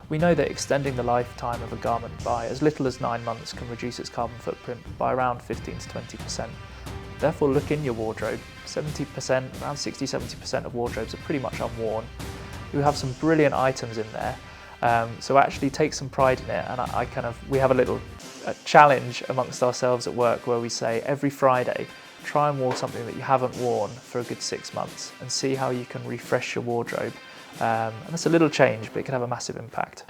We know that extending the lifetime of a garment by as little as 9 months can reduce its carbon footprint by around 15 to 20%. Therefore, look in your wardrobe. 70%, around 60-70% of wardrobes are pretty much unworn. We have some brilliant items in there, so actually take some pride in it. And we have a little challenge amongst ourselves at work where we say every Friday, try and wear something that you haven't worn for a good 6 months and see how you can refresh your wardrobe. And that's a little change, but it can have a massive impact.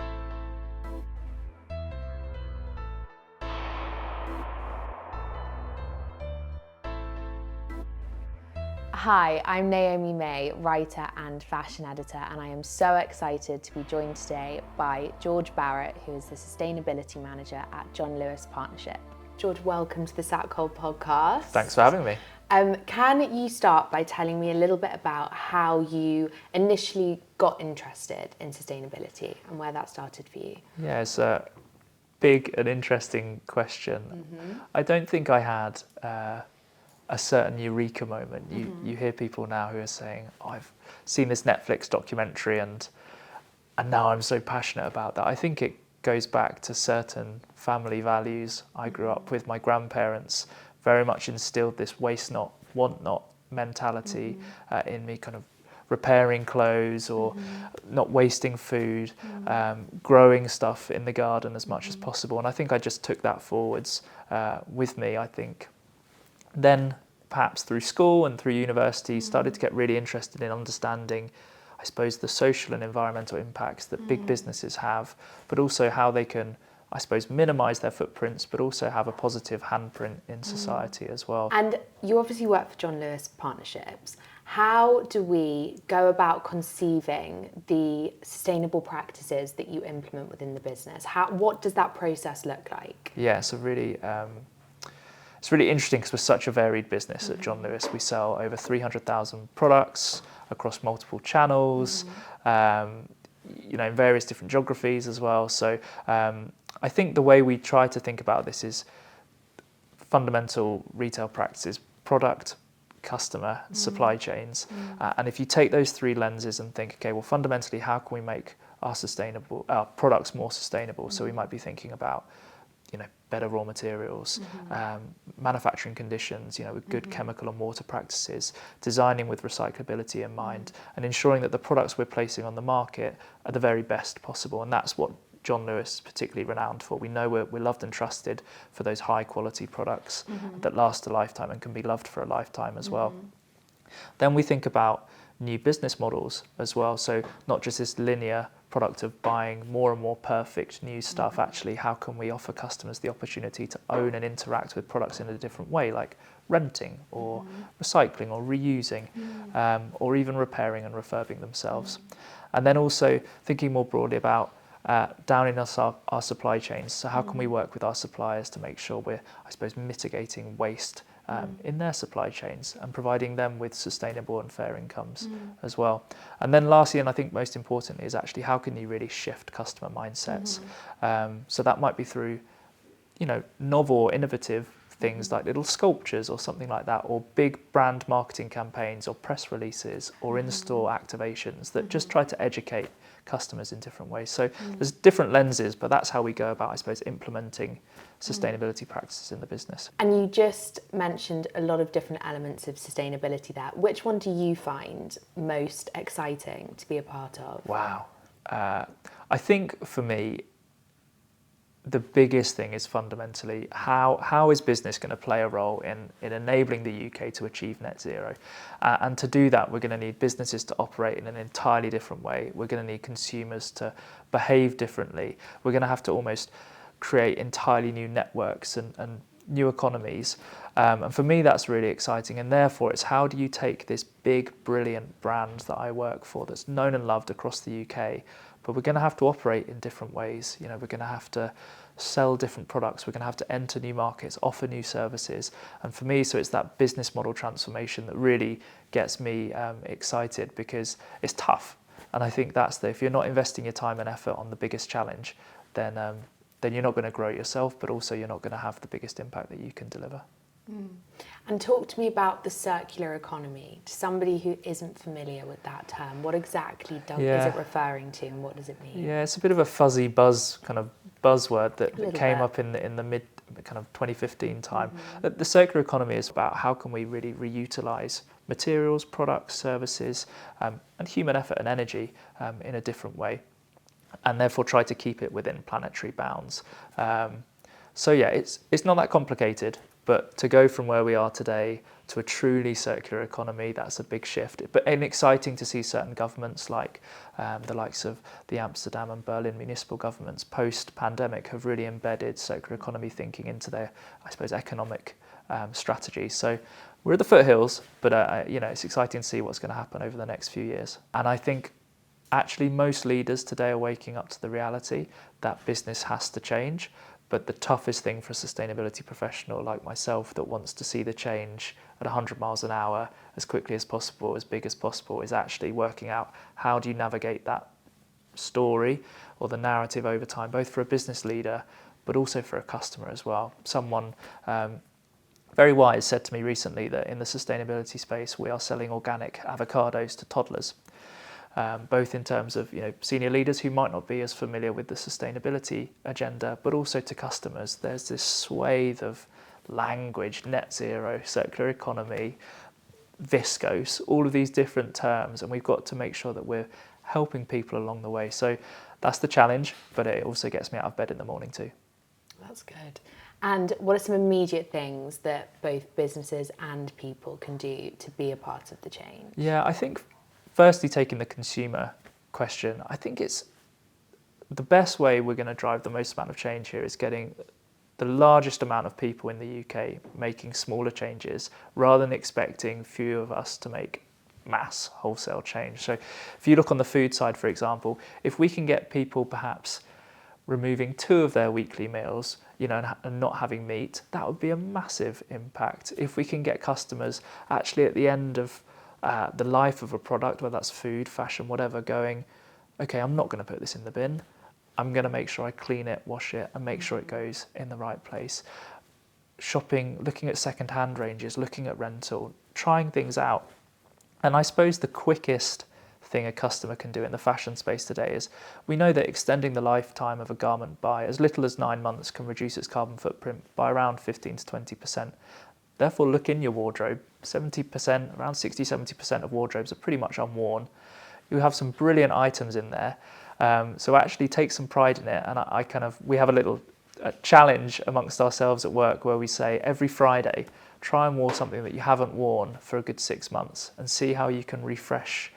Hi, I'm Naomi May, writer and fashion editor, and I am so excited to be joined today by George Barrett, who is the Sustainability Manager at John Lewis Partnership. George, welcome to the SATCoL podcast. Thanks for having me. Can you start by telling me a little bit about how you initially got interested in sustainability and where that started for you? Yeah, it's a big and interesting question. Mm-hmm. I don't think I had a certain eureka moment. You hear people now who are saying, oh, I've seen this Netflix documentary and now I'm so passionate about that. I think it goes back to certain family values. I grew up with my grandparents, very much instilled this waste not, want not mentality in me, kind of repairing clothes or not wasting food, growing stuff in the garden as much as possible. And I think I just took that forwards with me, I think. Then perhaps through school and through university started to get really interested in understanding, I suppose, the social and environmental impacts that big businesses have, but also how they can, I suppose, minimise their footprints, but also have a positive handprint in society as well. And you obviously work for John Lewis Partnerships. How do we go about conceiving the sustainable practices that you implement within the business? What does that process look like? Yeah, so really, it's really interesting because we're such a varied business at John Lewis. We sell over 300,000 products across multiple channels, in various different geographies as well. So I think the way we try to think about this is fundamental retail practices: product, customer, supply chains. And if you take those three lenses and think, okay, well, fundamentally, how can we make our products more sustainable? So we might be thinking about better raw materials, manufacturing conditions, with good chemical and water practices, designing with recyclability in mind, and ensuring that the products we're placing on the market are the very best possible. And that's what John Lewis is particularly renowned for. We know we're loved and trusted for those high quality products that last a lifetime and can be loved for a lifetime as well. Then we think about new business models as well. So not just this linear product of buying more and more perfect new stuff. Actually, how can we offer customers the opportunity to own and interact with products in a different way, like renting or recycling or reusing, or even repairing and refurbing themselves. And then also thinking more broadly about down in our supply chains. So how can we work with our suppliers to make sure we're, I suppose, mitigating waste in their supply chains and providing them with sustainable and fair incomes as well. And then lastly, and I think most importantly, is actually how can you really shift customer mindsets? So that might be through, novel or innovative things like little sculptures or something like that, or big brand marketing campaigns or press releases or in-store activations that just try to educate customers in different ways. So there's different lenses, but that's how we go about, I suppose, implementing sustainability practices in the business. And you just mentioned a lot of different elements of sustainability there. Which one do you find most exciting to be a part of? Wow. I think for me, the biggest thing is fundamentally how is business going to play a role in enabling the UK to achieve net zero? And to do that, we're going to need businesses to operate in an entirely different way. We're going to need consumers to behave differently. We're going to have to almost create entirely new networks and new economies. And for me, that's really exciting. And therefore, it's how do you take this big, brilliant brand that I work for that's known and loved across the UK, but we're going to have to operate in different ways. We're going to have to sell different products. We're going to have to enter new markets, offer new services. And for me, so it's that business model transformation that really gets me excited, because it's tough. And I think that's if you're not investing your time and effort on the biggest challenge, then you're not going to grow it yourself, but also you're not going to have the biggest impact that you can deliver. And talk to me about the circular economy. To somebody who isn't familiar with that term, what exactly is it referring to, and what does it mean? Yeah, it's a bit of a fuzzy buzzword that came up in the mid kind of 2015 time. The circular economy is about how can we really reutilize materials, products, services, and human effort and energy in a different way, and therefore try to keep it within planetary bounds. So yeah, it's not that complicated. But to go from where we are today to a truly circular economy, that's a big shift. But exciting to see certain governments like the likes of the Amsterdam and Berlin municipal governments post-pandemic have really embedded circular economy thinking into their, I suppose, economic strategy. So we're at the foothills, but it's exciting to see what's going to happen over the next few years. And I think actually most leaders today are waking up to the reality that business has to change. But the toughest thing for a sustainability professional like myself that wants to see the change at 100 miles an hour as quickly as possible, as big as possible, is actually working out how do you navigate that story or the narrative over time, both for a business leader, but also for a customer as well. Someone very wise said to me recently that in the sustainability space, we are selling organic avocados to toddlers. Both in terms of senior leaders who might not be as familiar with the sustainability agenda, but also to customers. There's this swathe of language, net zero, circular economy, viscose, all of these different terms, and we've got to make sure that we're helping people along the way. So that's the challenge, but it also gets me out of bed in the morning too. That's good. And what are some immediate things that both businesses and people can do to be a part of the change? Yeah, I think firstly, taking the consumer question, I think it's the best way we're going to drive the most amount of change here is getting the largest amount of people in the UK making smaller changes rather than expecting few of us to make mass wholesale change. So if you look on the food side, for example, if we can get people perhaps removing 2 of their weekly meals, and not having meat, that would be a massive impact. If we can get customers actually at the end of the life of a product, whether that's food, fashion, whatever, going, okay, I'm not going to put this in the bin. I'm going to make sure I clean it, wash it, and make sure it goes in the right place. Shopping, looking at second-hand ranges, looking at rental, trying things out. And I suppose the quickest thing a customer can do in the fashion space today is we know that extending the lifetime of a garment by as little as 9 months can reduce its carbon footprint by around 15 to 20%. Therefore, look in your wardrobe. 70%, around 60-70% of wardrobes are pretty much unworn. You have some brilliant items in there. So actually take some pride in it. And we have a little challenge amongst ourselves at work where we say every Friday, try and wear something that you haven't worn for a good 6 months and see how you can refresh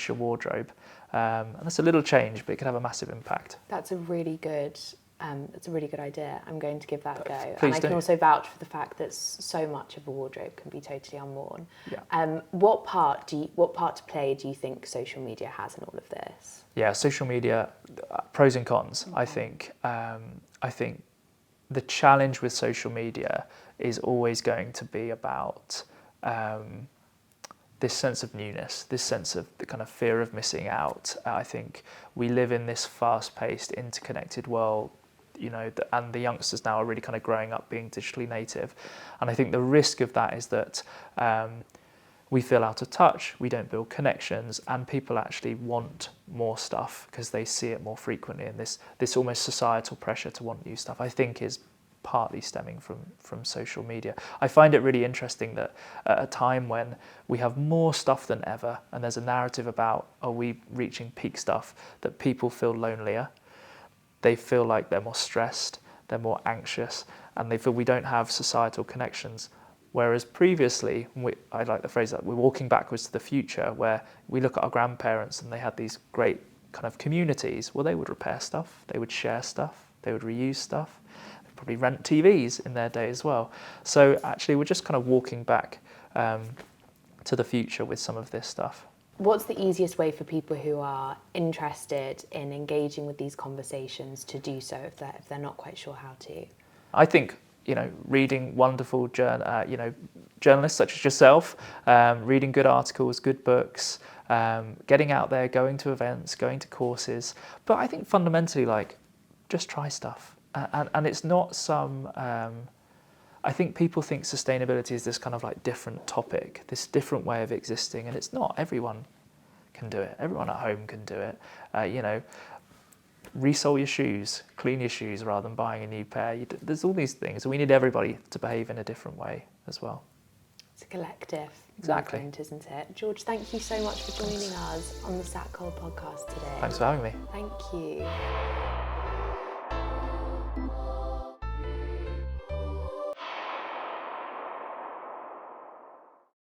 your wardrobe. And that's a little change, but it can have a massive impact. That's a really good idea. I'm going to give that a go. Please and I do. can also vouch for the fact that so much of a wardrobe can be totally unworn. Yeah. What part to play do you think social media has in all of this? Yeah, social media, pros and cons. I think the challenge with social media is always going to be about this sense of newness, this sense of the kind of fear of missing out. I think we live in this fast-paced, interconnected world, and the youngsters now are really kind of growing up being digitally native. And I think the risk of that is that we feel out of touch, we don't build connections, and people actually want more stuff because they see it more frequently. And this almost societal pressure to want new stuff, I think, is partly stemming from social media. I find it really interesting that at a time when we have more stuff than ever, and there's a narrative about, are we reaching peak stuff, that people feel lonelier. They feel like they're more stressed, they're more anxious, and they feel we don't have societal connections. Whereas previously, I like the phrase that we're walking backwards to the future, where we look at our grandparents and they had these great kind of communities. Well, they would repair stuff, they would share stuff, they would reuse stuff, they'd probably rent TVs in their day as well. So actually, we're just kind of walking back to the future with some of this stuff. What's the easiest way for people who are interested in engaging with these conversations to do so if they're not quite sure how to? I think reading wonderful journalists such as yourself, reading good articles, good books, getting out there, going to events, going to courses. But I think fundamentally, just try stuff. And it's not some I think people think sustainability is this kind of like different topic, this different way of existing, and it's not. Everyone can do it. Everyone at home can do it. You know, resole your shoes, clean your shoes rather than buying a new pair. There's all these things. We need everybody to behave in a different way as well. It's a collective Exactly. movement, isn't it? George, thank you so much for joining us on the SATCoL podcast today. Thanks for having me. Thank you.